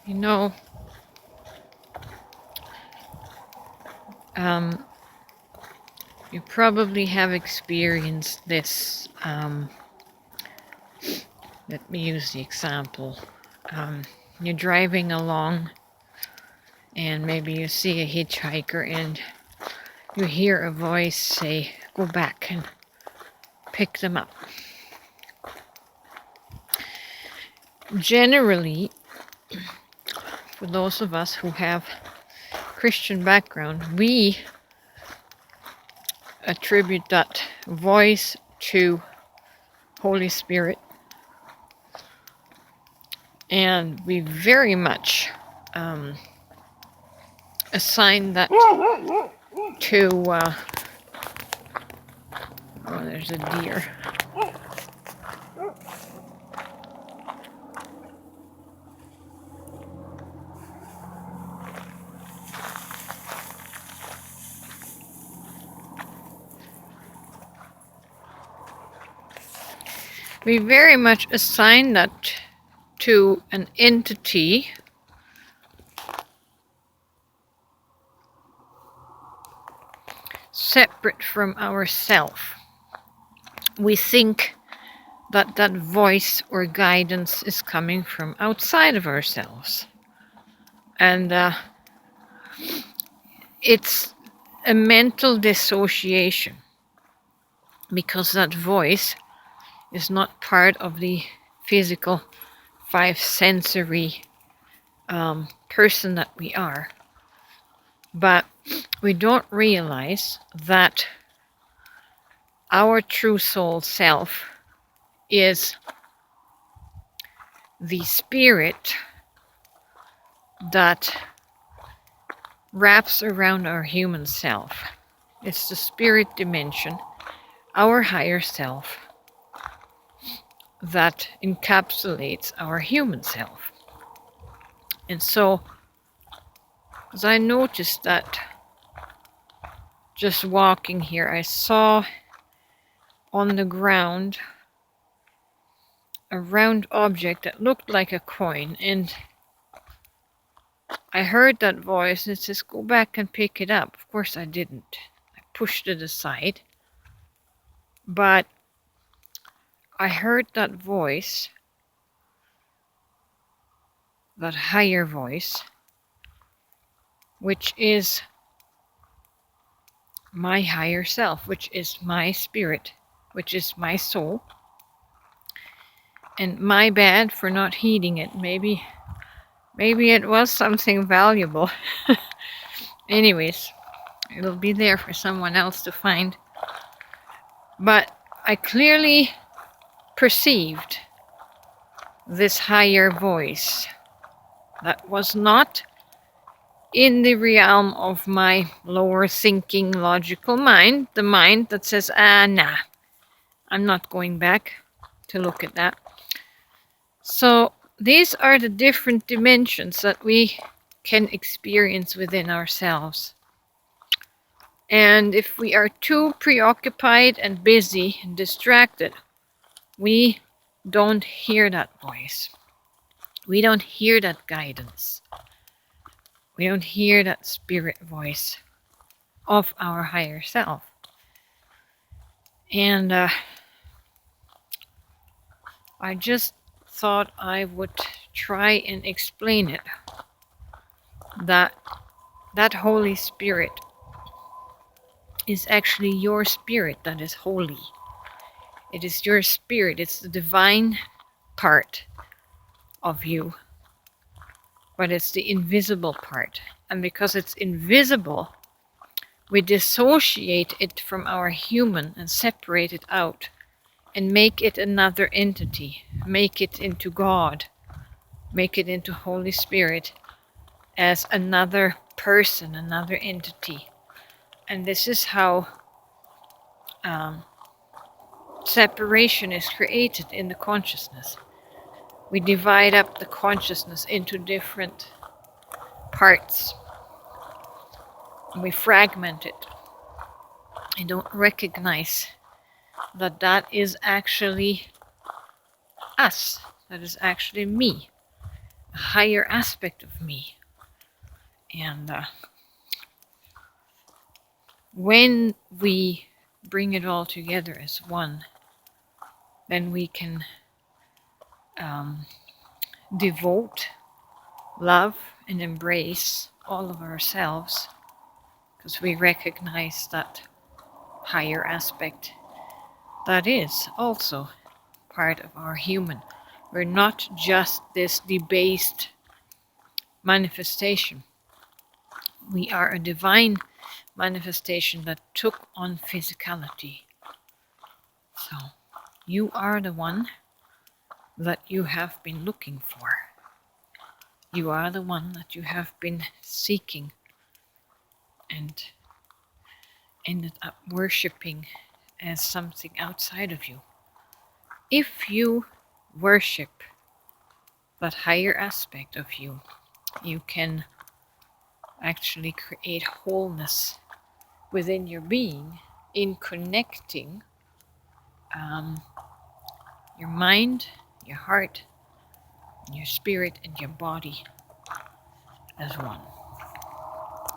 You know, you probably have experienced this. Let me use the example. You're driving along and maybe you see a hitchhiker and you hear a voice say, go back and pick them up. Generally, for those of us who have Christian background, we attribute that voice to Holy Spirit, and we very much assign that to oh, there's a deer. We very much assign that to an entity separate from ourself. We think that that voice or guidance is coming from outside of ourselves. And it's a mental dissociation because that voice is not part of the physical five sensory person that we are. But we don't realize that our true soul self is the spirit that wraps around our human self. It's the spirit dimension, our higher self, that encapsulates our human self. And so, as I noticed that just walking here, I saw on the ground a round object that looked like a coin, and I heard that voice and it says, go back and pick it up. Of course I didn't. I pushed it aside. But I heard that voice, that higher voice, which is my higher self, which is my spirit, which is my soul. And my bad for not heeding it. Maybe it was something valuable. Anyways, it'll be there for someone else to find. But I clearly perceived this higher voice that was not in the realm of my lower thinking logical mind, the mind that says, nah, I'm not going back to look at that. So these are the different dimensions that we can experience within ourselves. And if we are too preoccupied and busy and distracted, we don't hear that voice. We don't hear that guidance. We don't hear that spirit voice of our higher self. And I just thought I would try and explain it, that Holy Spirit is actually your spirit that is holy. It is your spirit, it's the divine part of you, but it's the invisible part. And because it's invisible, we dissociate it from our human and separate it out and make it another entity, make it into God, make it into Holy Spirit as another person, another entity. And this is how separation is created in the consciousness. We divide up the consciousness into different parts. We fragment it. I don't recognize that that is actually us, that is actually me. a higher aspect of me. And when we bring it all together as one, then we can devote, love, and embrace all of ourselves, because we recognize that higher aspect that is also part of our human. We're not just this debased manifestation. We are a divine manifestation that took on physicality. So you are the one that you have been looking for. You are the one that you have been seeking and ended up worshipping as something outside of you. If you worship that higher aspect of you, you can actually create wholeness within your being in connecting your mind, your heart, your spirit, and your body as one.